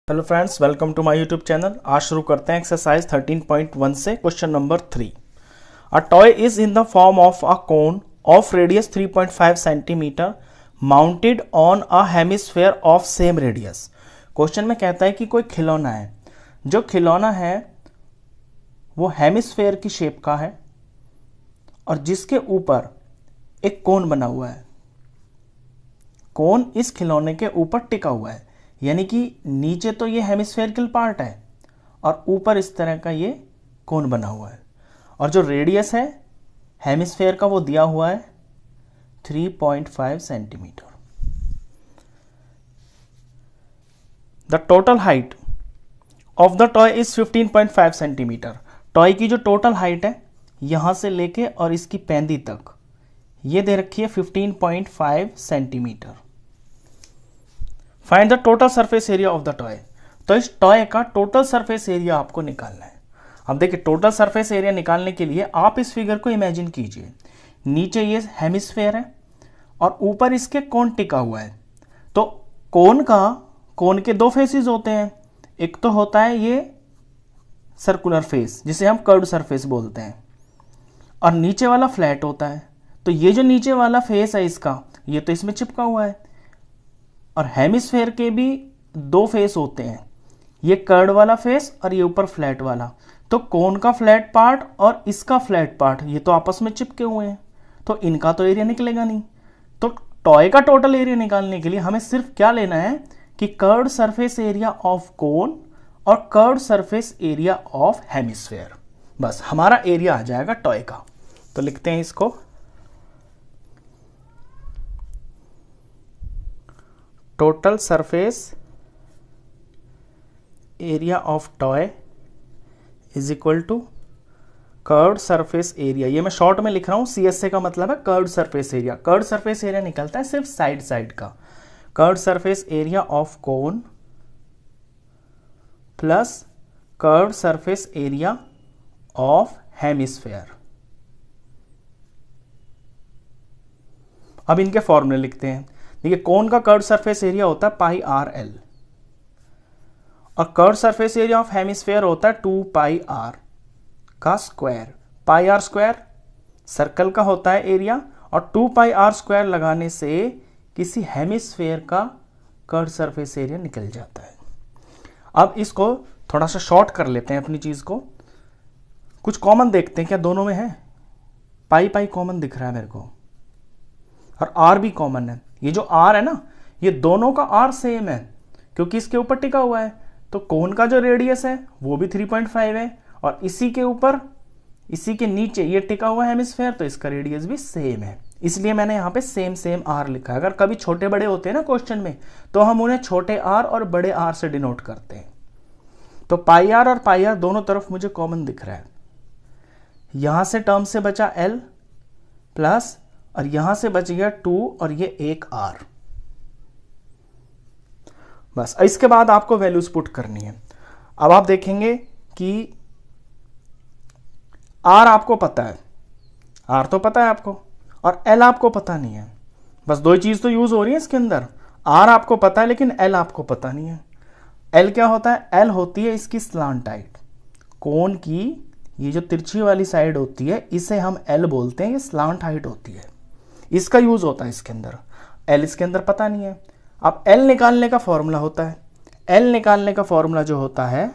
Hello friends, welcome to my YouTube channel. आज शुरू करते हैं एक्सरसाइज 13.1 से question number 3। A toy is in the form of a cone of radius 3.5 centimetre mounted on a hemisphere of same radius. Question में कहता है कि कोई खिलौना है, जो खिलौना है वो हेमिस्फेयर की शेप का है और जिसके ऊपर एक कोन बना हुआ है। कोन इस खिलौने के ऊपर टिका हुआ है, यानी कि नीचे तो ये हेमिस्फेरिकल पार्ट है और ऊपर इस तरह का ये कोन बना हुआ है, और जो रेडियस है हेमिस्फेयर का वो दिया हुआ है 3.5 centimetre. The total height of the toy is 15.5 centimetre. Toy की जो टोटल हाइट है यहां से लेके और इसकी पैंदी तक ये दे रखी है 15.5 centimetre. Find the total surface area of the toy. तो इस टॉय का टोटल सरफेस एरिया आपको निकालना है। अब देखिए, टोटल सरफेस एरिया निकालने के लिए आप इस फिगर को इमेजिन कीजिए। नीचे ये हेमिस्फेयर है और ऊपर इसके कोन टिका हुआ है। तो कोन के दो फेसेस होते हैं। एक तो होता है ये सर्कुलर फेस जिसे हम कर्व्ड सरफेस बोलते हैं, और नीचे वाला फ्लैट होता है। तो ये जो नीचे वाला फेस है इसका, ये तो इसमें चिपका हुआ है। और हेमिस्फेयर के भी दो फेस होते हैं, ये कर्व वाला फेस और ये ऊपर फ्लैट वाला। तो कोन का फ्लैट पार्ट और इसका फ्लैट पार्ट ये तो आपस में चिपके हुए हैं, तो इनका तो एरिया निकलेगा नहीं। तो टॉय का टोटल एरिया निकालने के लिए हमें सिर्फ क्या लेना है कि curved surface area of cone और curved surface area of hemisphere. बस हमारा एरिया आ जाएगा टॉय का। तो लिखते हैं इसको, total surface area of toy is equal to curved surface area. ये मैं शॉर्ट में लिख रहा हूं, CSA का मतलब है curved surface area. Curved surface area निकलता है सिर्फ साइड का। Curved surface area of cone plus curved surface area of hemisphere. अब इनके फॉर्मूले लिखते हैं। देखिए, कोन का कर्व्ड सरफेस एरिया होता है पाई आर एल और curved surface area of hemisphere होता है 2 पाई आर का square. Pi r square circle का होता है एरिया, और 2 पाई आर स्क्वायर लगाने से किसी हेमिस्फेयर का कर्व्ड सरफेस एरिया निकल जाता है। अब इसको थोड़ा सा शॉर्ट कर लेते हैं अपनी चीज को। कुछ कॉमन देखते हैं क्या दोनों में है। पाई पाई कॉमन दिख रहा है मेरे को, और आर भी कॉमन है। ये जो आर है ना, ये दोनों का आर सेम है क्योंकि इसके ऊपर टिका हुआ है। तो कोन का जो रेडियस है वो भी 3.5 है, और इसी के ऊपर इसी के नीचे ये टिका हुआ है हेमिस्फेयर, तो इसका रेडियस भी सेम है। इसलिए मैंने यहाँ पे सेम आर लिखा है। अगर कभी छोटे बड़े होते हैं ना क्वेश्चन में, तो हम उन्हें छोटे आर और बड़े आर से डिनोट करते हैं। तो पाई आर और पाई आर दोनों तरफ मुझे कॉमन दिख रहा है। यहां से टर्म से बचा एल प्लस, और यहां से बच गया 2 और ये एक आर। बस इसके बाद आपको वैल्यूज पुट करनी है। अब आप देखेंगे कि आर आपको पता है, आर तो पता है आपको, और एल आपको पता नहीं है। बस दो ही चीज तो यूज हो रही है इसके अंदर। आर आपको पता है लेकिन एल आपको पता नहीं है। एल क्या होता है? एल होती है इसकी स्लांट हाइट। कोन की ये जो तिरछी वाली साइड होती है इसे हम एल बोलते हैं, ये स्लांट हाइट होती है, इसका यूज होता है इसके अंदर। एल इसके अंदर पता नहीं है। अब एल निकालने का फॉर्मूला होता है, एल निकालने का फॉर्मूला जो होता है,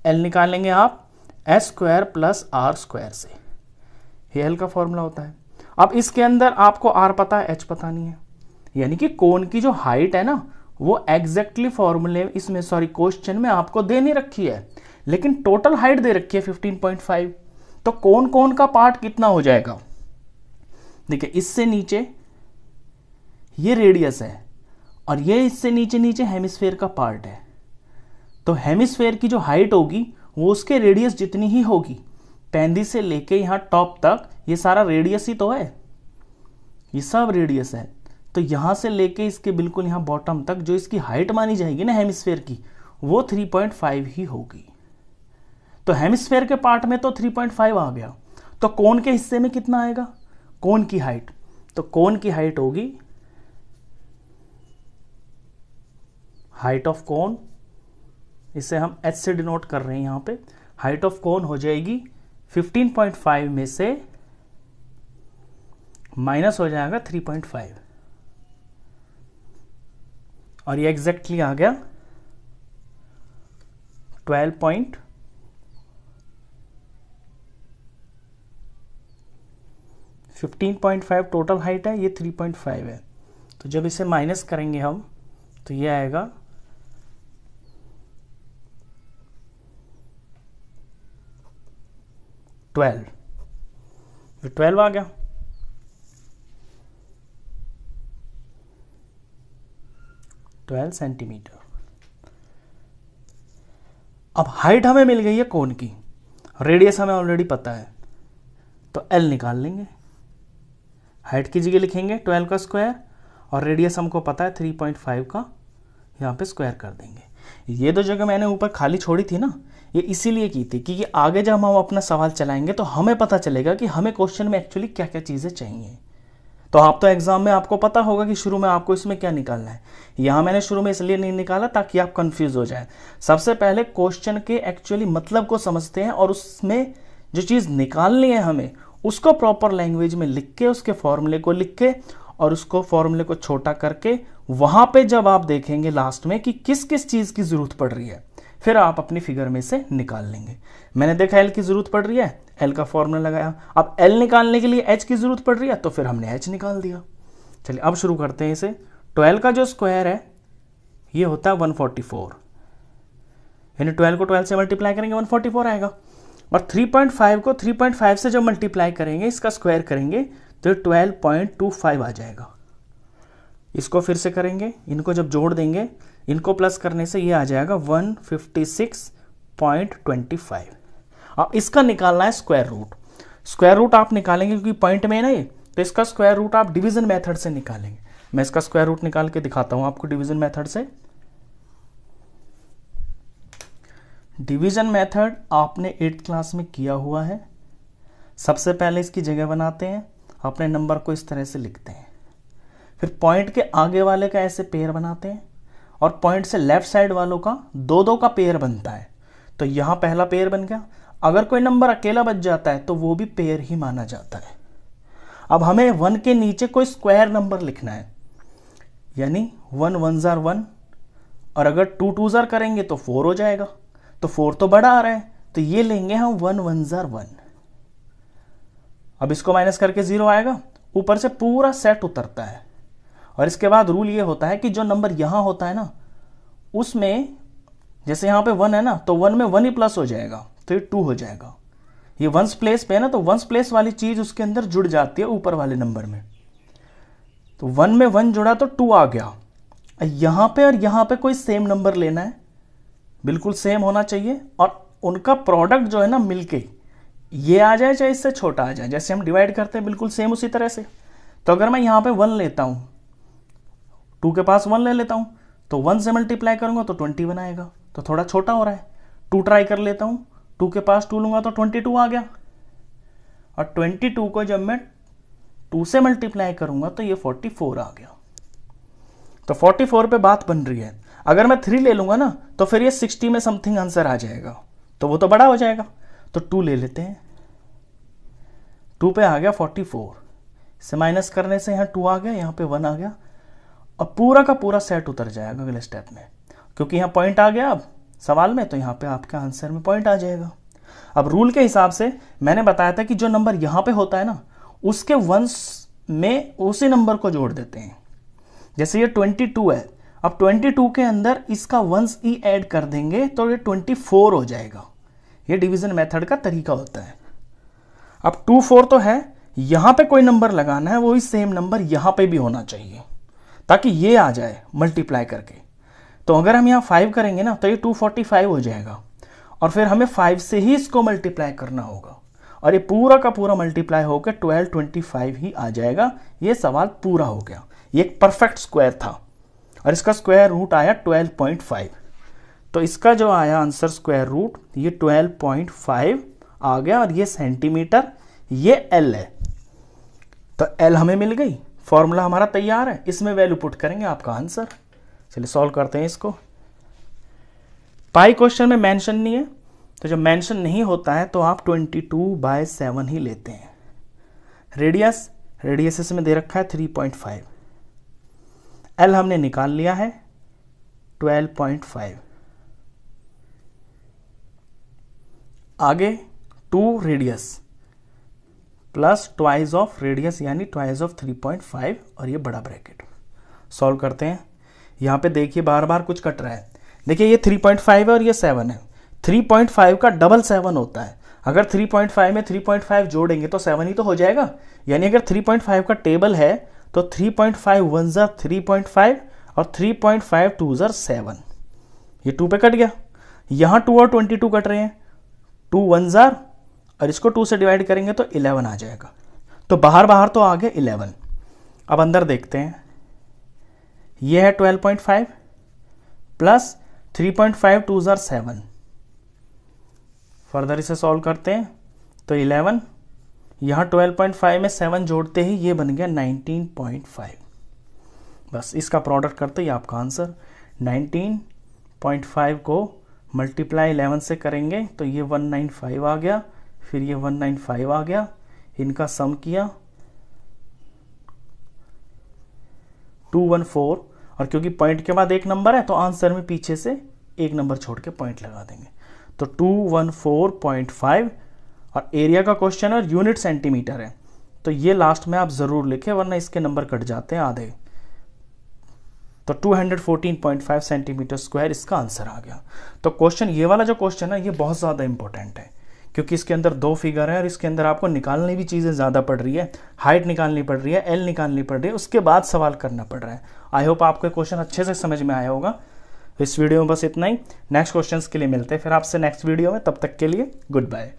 एल निकालेंगे आप s square plus r square से। ये एल का फॉर्मूला होता है। अब इसके अंदर आपको आर पता है, एच पता नहीं है, यानी कि कोन की जो हाइट है ना वो एग्जैक्टली फॉर्मूले इसमें क्वेश्चन में आपको दे नहीं रखी है, लेकिन टोटल हाइट दे रखी है 15.5। तो कोन का पार्ट कितना हो जाएगा? देखिए, इससे नीचे ये रेडियस है और ये इससे नीचे हेमिस्फेयर का पार्ट है। तो हेमिस्फेयर की जो हाइट होगी वो उसके रेडियस जितनी ही होगी। पैंदी से लेके यहां टॉप तक ये सारा रेडियस ही तो है, ये सब रेडियस है। तो यहां से लेके इसके बिल्कुल यहां बॉटम तक जो इसकी हाइट मानी जाएगी ना हेमिस्फेयर की, वो 3.5 ही होगी। तो हेमिस्फेयर के पार्ट में तो 3.5 आ गया, तो कोन के हिस्से में कितना आएगा? कोन की हाइट, तो कोन की हाइट होगी हाइट ऑफ कोन, इसे हम h से डिनोट कर रहे हैं यहाँ पे, हाइट ऑफ कोन हो जाएगी 15.5 में से माइनस हो जाएगा 3.5 और ये एग्जैक्टली आ गया 15.5 टोटल हाइट है, ये 3.5 है। तो जब इसे माइनस करेंगे हम तो ये आएगा 12, ये 12 आ गया। सेंटीमीटर। अब हाइट हमें मिल गई है कोन की, रेडियस हमें ऑलरेडी पता है, तो एल निकाल लेंगे। हाइट की जगह लिखेंगे 12 का स्क्वायर और रेडियस हमको पता है 3.5 का, यहाँ पे स्क्वायर कर देंगे। ये दो जगह मैंने ऊपर खाली छोड़ी थी ना, ये इसीलिए की थी कि आगे जब हम अपना सवाल चलाएंगे तो हमें पता चलेगा कि हमें क्वेश्चन में एक्चुअली क्या क्या चीज़ें चाहिए। तो आप तो एग्जाम में आपको पता होगा कि शुरू में आपको इसमें क्या निकालना है। यहाँ मैंने शुरू में इसलिए नहीं निकाला ताकि आप कंफ्यूज हो जाए। सबसे पहले क्वेश्चन के एक्चुअली मतलब को समझते हैं और उसमें जो चीज़ निकालनी है हमें उसको प्रॉपर लैंग्वेज में लिख के, उसके फॉर्मूले को लिख के और उसको फॉर्मूले को छोटा करके वहां पे जब आप देखेंगे लास्ट में कि किस किस चीज़ की जरूरत पड़ रही है, फिर आप अपनी फिगर में से निकाल लेंगे। मैंने देखा एल की जरूरत पड़ रही है, एल का फॉर्मूला लगाया। अब एल निकालने के लिए एच की जरूरत पड़ रही है तो फिर हमने एच निकाल दिया। चलिए अब शुरू करते हैं इसे। 12 का जो स्क्वायर है ये होता है 144, यानी 12 को 12 से मल्टीप्लाई करेंगे 144 आएगा। और 3.5 को 3.5 से जब मल्टीप्लाई करेंगे, इसका स्क्वायर करेंगे तो ये 12.25 आ जाएगा। इसको फिर से करेंगे, इनको जब जोड़ देंगे, इनको प्लस करने से ये आ जाएगा 156.25। अब इसका निकालना है स्क्वायर रूट। स्क्वायर रूट आप निकालेंगे क्योंकि पॉइंट में है ना ये, तो इसका स्क्वायर रूट आप डिवीजन मेथड से निकालेंगे। मैं इसका स्क्वायर रूट निकाल के दिखाता हूं आपको डिवीजन मेथड से। डिवीजन मेथड आपने 8th क्लास में किया हुआ है। सबसे पहले इसकी जगह बनाते हैं, अपने नंबर को इस तरह से लिखते हैं, फिर पॉइंट के आगे वाले का ऐसे पेयर बनाते हैं और पॉइंट से लेफ्ट साइड वालों का 2-2 का पेयर बनता है। तो यहां पहला पेयर बन गया। अगर कोई नंबर अकेला बच जाता है तो वो भी पेयर ही माना जाता है। अब हमें 1 के नीचे कोई स्क्वायर नंबर लिखना है, यानी 1 1 1 और अगर 2 2 करेंगे तो 4 हो जाएगा। तो 4 तो बड़ा आ रहा है तो ये लेंगे हम 1 1 1। अब इसको माइनस करके 0 आएगा, ऊपर से पूरा सेट उतरता है। और इसके बाद रूल ये होता है कि जो नंबर यहां होता है ना, उसमें जैसे यहां पे 1 है ना, तो 1 में 1 ही प्लस हो जाएगा तो ये 2 हो जाएगा। ये वंस प्लेस पे है ना, तो वंस प्लेस वाली चीज उसके अंदर जुड़ जाती है ऊपर वाले नंबर में। तो 1 में 1 जुड़ा तो 2 आ गया। यहां पे और यहां पे कोई सेम नंबर लेना है, बिल्कुल सेम होना चाहिए और उनका प्रोडक्ट जो है ना मिलके ये आ जाए चाहे इससे छोटा आ जाए। जैसे हम डिवाइड करते हैं बिल्कुल सेम उसी तरह से। तो अगर मैं यहां पे 1 लेता हूं, 2 के पास 1 ले लेता हूं, तो 1 से मल्टीप्लाई करूंगा तो 21 आएगा, तो थोड़ा छोटा हो रहा है। 2 ट्राई कर लेता हूं, 2 के पास 2 लूंगा तो 22 आ गया। और 22 को जब मैं 2 से मल्टीप्लाई करूंगा तो ये 44 आ गया। तो 44 पे बात बन रही है। अगर मैं 3 ले लूंगा ना तो फिर ये 60 में समथिंग आंसर आ जाएगा, तो वो तो बड़ा हो जाएगा। तो 2 ले लेते हैं, 2 पे आ गया 44, से माइनस करने से यहाँ 2 आ गया, यहाँ पे 1 आ गया और पूरा का पूरा सेट उतर जाएगा अगले स्टेप में, क्योंकि यहाँ पॉइंट आ गया अब सवाल में, तो यहाँ पे आपका आंसर में पॉइंट आ जाएगा। अब रूल के हिसाब से मैंने बताया था कि जो नंबर यहाँ पे होता है ना, उसके वंस में उसी नंबर को जोड़ देते हैं। जैसे ये 22 है, अब 22 के अंदर इसका वंस ई ऐड कर देंगे तो ये 24 हो जाएगा। ये डिवीजन मेथड का तरीका होता है। अब 2 4 तो है, यहां पे कोई नंबर लगाना है, वही सेम नंबर यहां पे भी होना चाहिए ताकि ये आ जाए मल्टीप्लाई करके। तो अगर हम यहां 5 करेंगे ना तो ये 245 हो जाएगा और फिर हमें 5 से ही इसको मल्टीप्लाई करना होगा और ये पूरा का पूरा मल्टीप्लाई होकर 1225 ही आ जाएगा। ये सवाल पूरा हो गया। ये एक परफेक्ट स्क्वायर था और इसका स्क्वायर रूट आया 12.5। तो इसका जो आया आंसर स्क्वायर रूट ये 12.5 आ गया और ये सेंटीमीटर, ये एल है। तो एल हमें मिल गई, फॉर्मूला हमारा तैयार है, इसमें वैल्यू पुट करेंगे आपका आंसर। चलिए सॉल्व करते हैं इसको। पाई क्वेश्चन में मेंशन नहीं है, तो जब मेंशन नहीं होता है तो आप 22/7 ही लेते हैं। रेडियस इसमें दे रखा है 3.5, एल हमने निकाल लिया है 12.5। आगे 2 radius plus twice of radius यानी ट्वाइस ऑफ 3.5 और ये बड़ा ब्रैकेट। सॉल्व करते हैं। यहाँ पे देखिए बार बार कुछ कट रहा है। देखिए ये 3.5 है और ये 7 है। 3.5 का डबल 7 होता है। अगर 3.5 में 3.5 जोड़ेंगे तो 7 ही तो हो जाएगा। यानी अगर 3.5 का टेबल है तो 3.5 1 ज़ा 3.5 और 3.5 2 ज़ा 7। ये 2 पे कट गया। यहाँ 2 और 22 कट रहे हैं। 2 1 ज़ा और इसको 2 से डिवाइड करेंगे तो 11 आ जाएगा। तो बाहर तो आ गया 11। अब अंदर देखते हैं। ये है 12.5 प्लस 3.5 2 ज़ा 7। फर्दर इसे सॉल्व करते हैं तो 11, यहाँ 12.5 में 7 जोड़ते ही ये बन गया 19.5। बस इसका प्रोडक्ट करते ही आपका आंसर 19.5 को मल्टीप्लाई 11 से करेंगे तो ये 195 आ गया, फिर ये 195 आ गया। इनका सम किया 214 और क्योंकि पॉइंट के बाद एक नंबर है तो आंसर में पीछे से एक नंबर छोड़ के पॉइंट लगा देंगे। तो 214.5 और एरिया का क्वेश्चन और यूनिट सेंटीमीटर है तो ये लास्ट में आप जरूर लिखें वरना इसके नंबर कट जाते हैं आधे। तो 214.5 सेंटीमीटर स्क्वायर इसका आंसर आ गया। तो क्वेश्चन ये वाला जो क्वेश्चन है ये बहुत ज़्यादा इंपॉर्टेंट है क्योंकि इसके अंदर 2 फिगर है और इसके अंदर आपको निकालनी भी चीज़ें ज़्यादा पड़ रही है। हाइट निकालनी पड़ रही है, एल निकालनी पड़ रही है, उसके बाद सवाल करना पड़ रहा है। आई होप आपको क्वेश्चन अच्छे से समझ में आया होगा। इस वीडियो में बस इतना ही। नेक्स्ट क्वेश्चंस के लिए मिलते हैं फिर आपसे नेक्स्ट वीडियो में। तब तक के लिए गुड बाय।